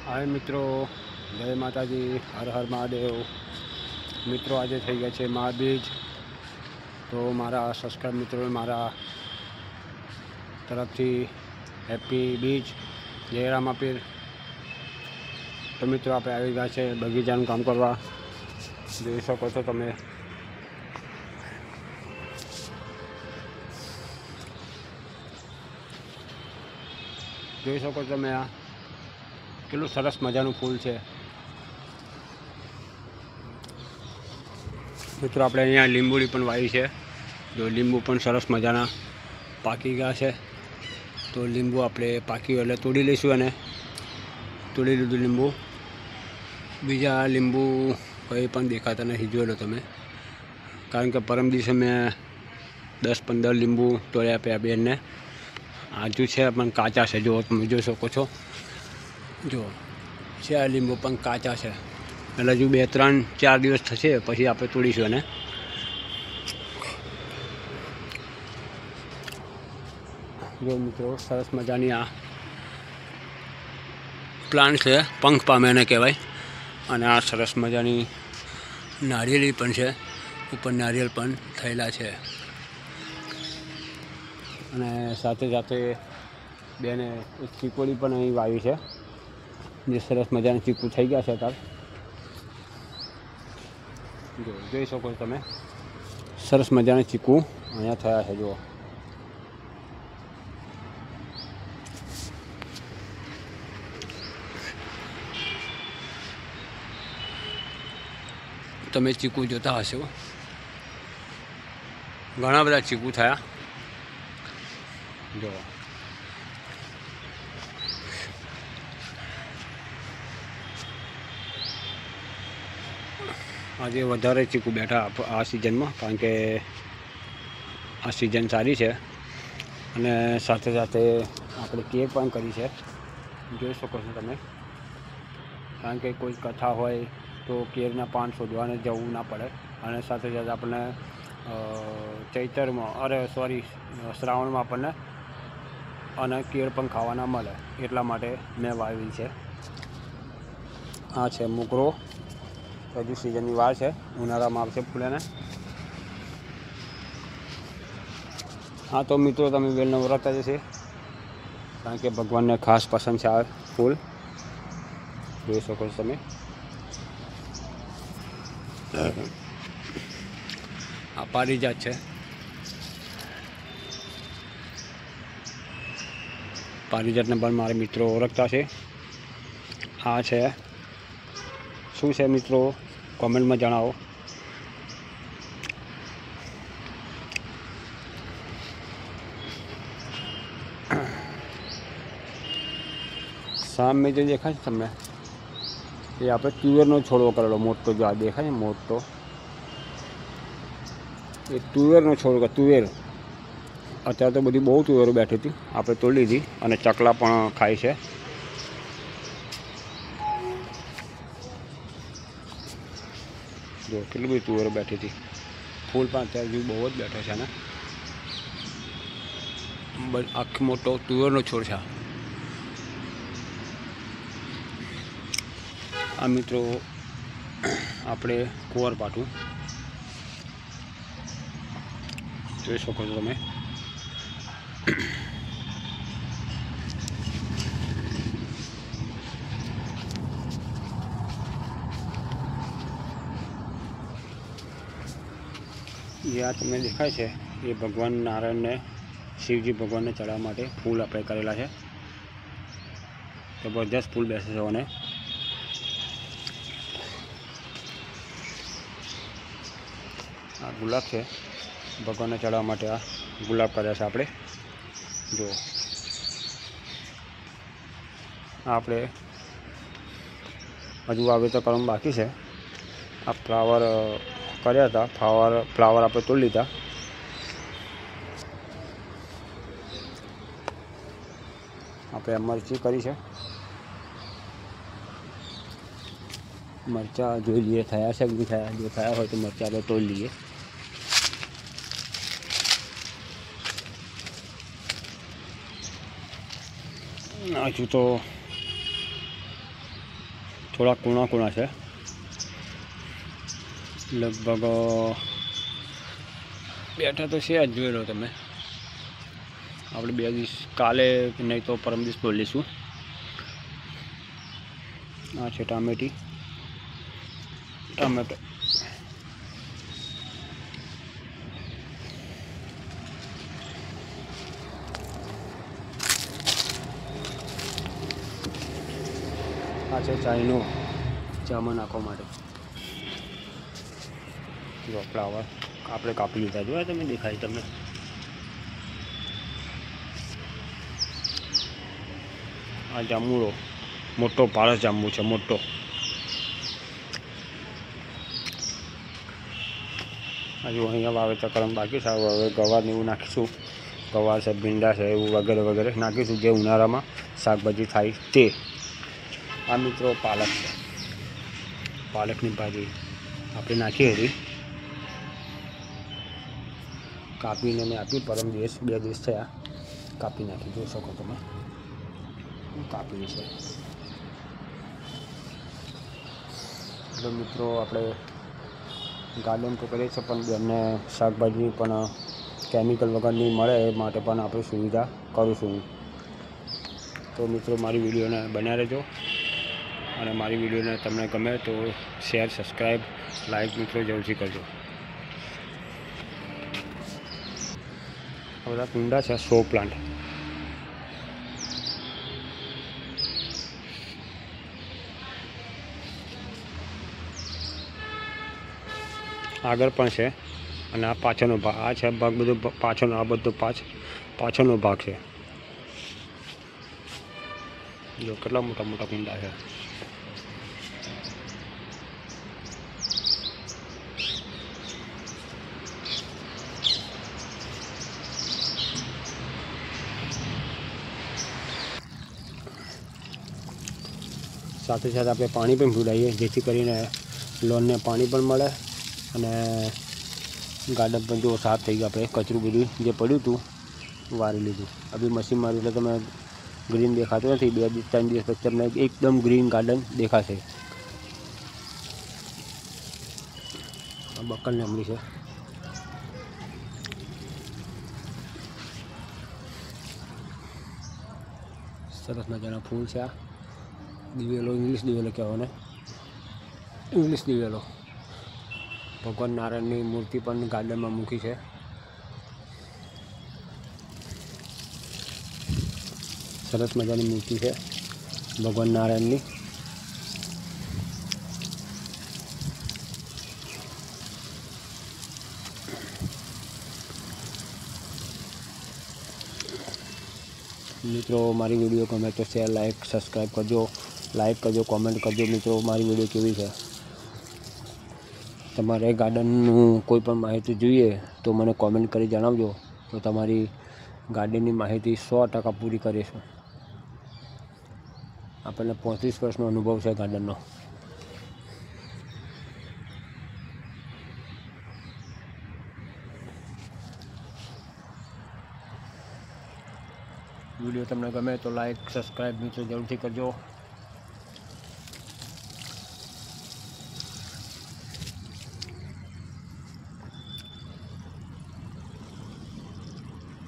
हाय मित्रों, जय माताजी, हर हर महादेव। मित्रों आज थी गया है महाबीज, तो मारा सब्सक्राइब मित्रों मारा तरफ थी हैप्पी बीज, जय रामापीर। तो मित्रों आप आई गया है बगीचा काम करवा, જોઈ શકો છો તમે। જોઈ શકો છો તમે, આ કેટલું સરસ મજાનું ફૂલ છે મિત્રો। આપણે અહીંયા લીંબુડી પણ વાવી છે, જો લીંબુ પણ સરસ મજાના પાકી ગયા છે। તો લીંબુ આપણે પાક્યું એટલે તોડી લઈશું, અને તોડી લીધું લીંબુ। બીજા લીંબુ કંઈ પણ દેખાતા નથી, જોઈ લો તમે, કારણ કે પરમ દિવસે મેં 10-15 લીંબુ તોડ્યા આપ્યા બેનને। આજુ છે પણ કાચા છે, જો તમે જોઈ શકો છો, જો છે આ લીંબુ પણ કાચા છે, એટલે હજુ 2-3-4 દિવસ થશે પછી આપણે તોડીશું એને। જો મિત્રો સરસ મજાની આ પ્લાન્ટ છે, પંખ પામે એને કહેવાય। અને આ સરસ મજાની નારિયેળી પણ છે, ઉપર નારિયેળ પણ થયેલા છે। અને સાથે સાથે બેને એક ચીકોડી પણ અહીં વાવી છે, જે સરસ મજાની ચીકુ થઈ ગયા છે તાર, જો જોઈ શકો છો તમે, સરસ મજાના ચીકુ અહીંયા થયા છે। જુઓ તમે ચીકુ જોતા હશો, ઘણા બધા ચીકુ થયા। જો આજે વધારે ચીકુ બેઠા આ સિઝનમાં, કારણ કે આ સિઝન સારી છે। અને સાથે સાથે આપણે કેક પણ કરી છે, જોઈ શકો છો તમે, કારણ કે કોઈ કથા હોય તો કેરના પાન શોધવાને જવું ના પડે। અને સાથે સાથે આપણને શ્રાવણમાં આપણને અને કેળ પણ ખાવાના મળે, એટલા માટે મેં વાવી છે। આ છે મોગરો, હજુ સિઝનની વાર છે, ઉનાળામાં આવશે ફૂલ એને। હા તો મિત્રો તમે વેલ નવરાતા જશે, કારણ કે ભગવાનને ખાસ પસંદ છે આ ફૂલ, જોઈ શકો છો તમે। આ પારિજાત છે, પારિજાતને પણ મારા મિત્રો ઓળખતા છે। આ છે શું છે મિત્રો, કોમેન્ટમાં જણાવો। સામે જે દેખાય છે તમને, એ આપણે તુવેરનો છોડવો કરેલો મોટો, જો આ દેખાય ને મોટો, એ તુવેરનો છોડવો, તુવેર। અત્યારે તો બધી બહુ તુવેરો બેઠી હતી, આપણે તોડી લીધી, અને ચકલા પણ ખાય છે। જો કેટલી બધી તુવેરો બેઠી હતી, ફૂલ પણ અત્યારે હજુ બહુ જ બેઠો છે, ને આખો મોટો તુવેરનો છોડ છે। આ મિત્રો આપણે કુંવરપાઠું જોઈ શકો છો તમે, જે આ તમને દેખાય છે એ ભગવાન નારાયણને, શિવજી ભગવાનને ચડાવવા માટે ફૂલ આપણે કરેલા છે। જબરજસ્ત ફૂલ બેસે છે, અને આ ગુલાબ છે, ભગવાનને ચડાવવા માટે આ ગુલાબ કર્યા છે આપણે। જો આપણે હજુ વાવેતર કરવાનું બાકી છે। આ ફ્લાવર કર્યા હતા, ફ્લાવર આપણે તોડી લીધા। આપણે મરચી કરી છે, મરચાં જોઈ લઈએ થયા છે કે નહીં થયા, જો થયા હોય તો મરચાં આપણે તોડી લઈએ। હજુ તો થોડા કૂણા કૂણા છે, લગભગ બેઠા તો છે જ, જોઈ લો તમે. આપણે 2 દિવસ કાલે નહીં તો પરમ દિવસ તોડી લઈશું. આ છે ટામેટો. આ છે ચાઈનો, ચામાં નાખવા માટે. જો ફ્લાવર આપણે કાપી લીધા, જોયા તમે, દેખાય તમને. આ જાંબુડો મોટો પારસ જાંબુ છે, મોટો. હજુ અહીંયા વાવેતર કરવાનું બાકી છે. હવે ગવારને એવું નાખીશું. ગવાર છે, ભીંડા છે, એવું વગેરે વગેરે નાખીશું, જે ઉનાળામાં શાકભાજી થાય તે. આ મિત્રો પાલક છે, પાલકની ભાજી આપણે નાખી હતી, કાપીને મેં આપી. પરમ દિવસ 2 દિવસ થયા કાપી નાખી, જોઈ શકો તમે. કાપી છે. એટલે મિત્રો આપણે ગાર્ડન તો કરીએ છીએ, પણ એમને શાકભાજી પણ કેમિકલ વગરની મળે એ માટે પણ આપણે સુવિધા કરીશું. તો મિત્રો મારી વિડીયોને બનાવી રહેજો, અને મારી વિડીયોને તમને ગમે તો શેર, સબસ્ક્રાઈબ, લાઈક મિત્રો જરૂરથી કરજો. આ બધા કુંડા છે, શો પ્લાન્ટ. આગળ પણ છે, અને આ પાછળનો ભાગ. આ છે ભાગ બધો પાછળનો, આ બધો પાછળનો ભાગ છે. જો કેટલા મોટા મોટા કુંડા છે. સાથે સાથે આપણે પાણી પણ પીવડાવીએ, જેથી કરીને લોનને પાણી પણ મળે, અને ગાર્ડન પણ જો સાફ થઈ ગયું. આપણે કચરું બધું જે પડ્યું હતું વારી લીધું. અભી મશીન માર્યું એટલે તમે ગ્રીન દેખાતું નથી. 2 દિવસ 3 દિવસ પછી તમને એકદમ ગ્રીન ગાર્ડન દેખાશે. બકલ લીમડી છે. સરસ મજાના ફૂલ છે. આ દિવેલો, ઇંગ્લિશ દિવેલો કહેવાને, ઇંગ્લિશ દિવેલો. ભગવાન નારાયણની મૂર્તિ પણ ગાર્ડનમાં મૂકી છે. સરસ મજાની મૂર્તિ છે ભગવાન નારાયણની. મિત્રો મારી વિડીયો ગમે તો શેર, લાઈક, સબસ્ક્રાઈબ કરજો, લાઈક કરજો, કોમેન્ટ કરજો. મિત્રો મારી વિડીયો કેવી છે. તમારે ગાર્ડનનું કોઈ પણ માહિતી જોઈએ તો મને કોમેન્ટ કરી જણાવજો, તો તમારી ગાર્ડનની માહિતી 100% પૂરી કરીશું. આપણને 35 વર્ષનો અનુભવ છે ગાર્ડનનો. વિડીયો તમને ગમે તો લાઈક, સબસ્ક્રાઈબ મિત્રો જરૂરથી કરજો.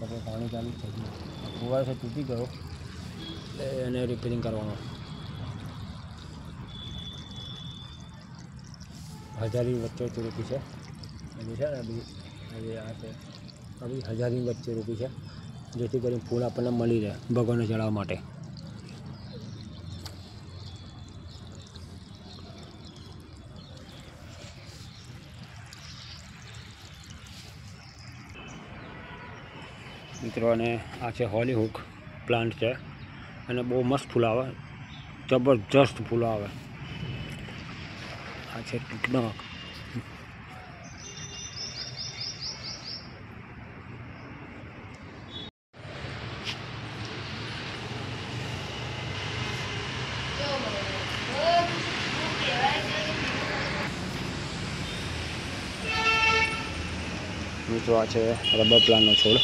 આપણે પાણી ચાલુ થઈ ગયું. ફુવારો છે તૂટી ગયો, એને રિપેરિંગ કરવાનો. હજારી વચ્ચે રોપી છે. હજી છે ને બધી, હજી આ છે આ બધી હજારી વચ્ચે રોપી છે, જેથી કરીને ફૂલ આપણને મળી રહે ભગવાનને ચડાવવા માટે. મિત્રો અને આ છે હોલીહુક પ્લાન્ટ છે, અને બહુ મસ્ત ફૂલ આવે, જબરજસ્ત ફૂલ આવે. આ છે ટીકડક. મિત્રો આ છે રબર પ્લાન્ટનો છોડ.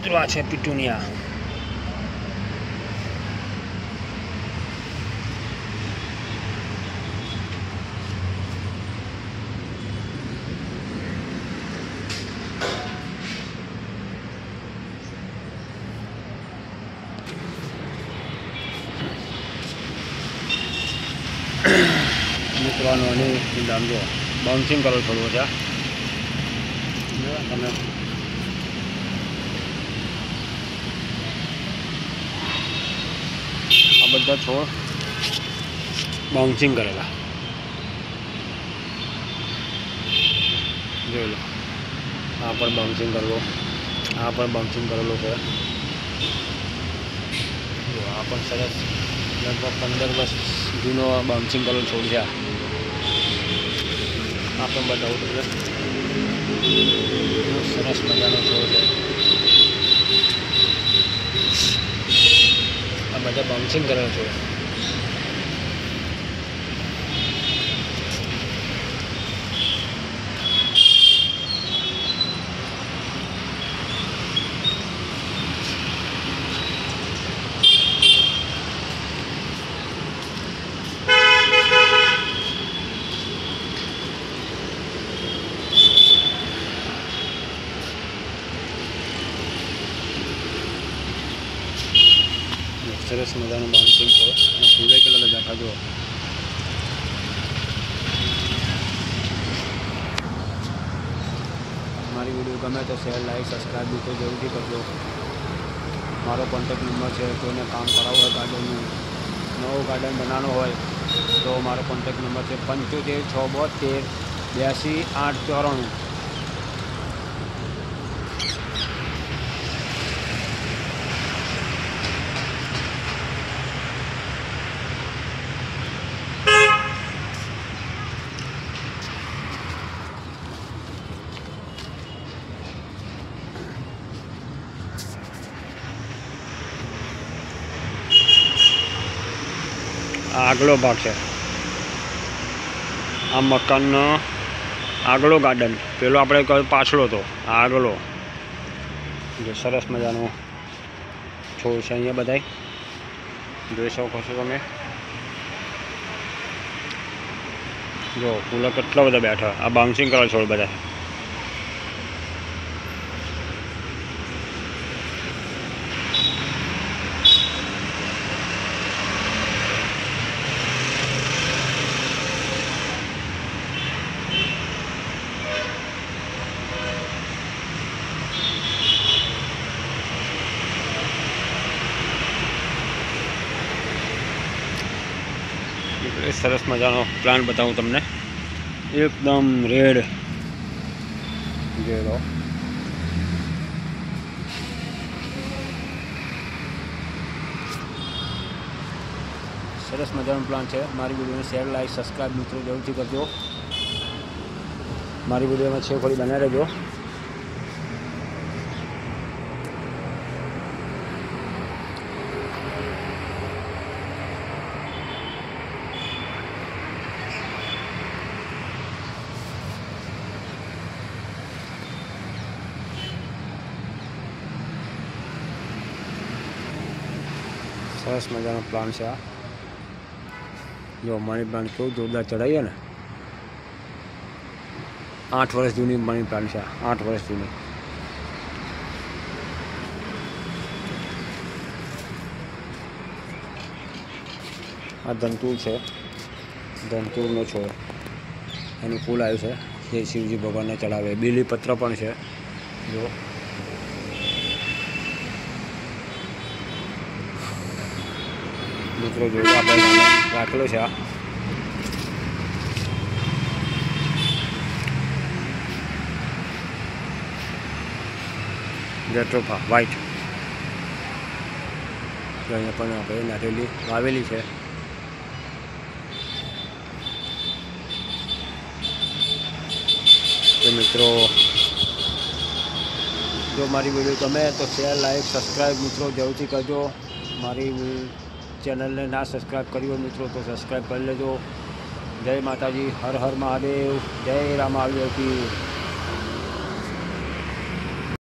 મિત્રો આ છે પિટુનિયા. મિત્રો એની દામ જો બાઉન્સિંગ કરો થોડું છે તમે આ બધા છોડ બાઉન્સિંગ કરેલા જોઈ લો. આ પણ બાઉન્સિંગ કરેલો, આ પણ બાઉન્સિંગ કરેલો છે. આ પણ સરસ લગભગ 15 વર્ષ જૂનો બાઉન્સિંગ કરેલો છોડ છે. આ પણ બતાવું તમને, સરસ મજાનો છોડ છે. આ બધા બાઉન્સિંગ કરેલો છે. સરસ મજાનું બાઉન્સિંગ છે અને ફૂલે કલર બેઠા જુઓ. મારી વિડીયો ગમે તો શેર, લાઈક, સબસ્ક્રાઈબ બી તો જરૂરથી કરજો. મારો કોન્ટેક્ટ નંબર છે. કોઈને કામ કરાવવું હોય ગાર્ડનનું, નવું ગાર્ડન બનાવવાનું હોય તો મારો કોન્ટેક્ટ નંબર છે 75 672 82 894. આગલો ભાગ છે, આ મકાનનો આગલો ગાર્ડન. પેલો આપણે કહ્યું પાછળો હતો, આ આગલો. જે સરસ મજાનો છોડ છે અહીંયા બધાય જોઈ શકો છો તમે. જો ફૂલો કેટલા બધા બેઠા. આ બાઉન્સિંગ કરેલા છોડ બધા. સરસ મજાનો પ્લાન્ટ બતાવું તમને, એકદમ રેડ. જોઈ લો. સરસ મજાનો પ્લાન્ટ છે. મારી વિડીયોને શેર, લાઈક, સબસ્ક્રાઈબ મિત્રો જરૂરથી કરજો. મારી વિડીયોમાં છે થોડી બનાવી રહેજો. સરસ મજાનો પ્લાન્ટ છે આ. જો મની પ્લાન્ટ કેવું જોરદાર ચડાવીએ ને. 8 વર્ષ જૂની મની પ્લાન્ટ છે. 8 વર્ષ જૂની. આ ધંતુર છે, ધંતુરનો છોડ. એનું ફૂલ આવ્યું છે જે શિવજી ભગવાનને ચડાવે. બીલીપત્ર પણ છે. જો મિત્રો જોયું આપણે રાખેલો છે. આ જેટ્રોફા વ્હાઇટ. અહીંયા પણ આપણે નારેલી વાવેલી છે. તો મિત્રો જો મારી વિડીયો ગમે તો શેર, લાઈક, સબસ્ક્રાઈબ મિત્રો જરૂરથી કરજો. મારી ચેનલને ના સબસ્ક્રાઈબ કરી હોય મિત્રો તો સબસ્ક્રાઈબ કરી લેજો. જય માતાજી, હર હર મહાદેવ, જય રામ. આવી હતી.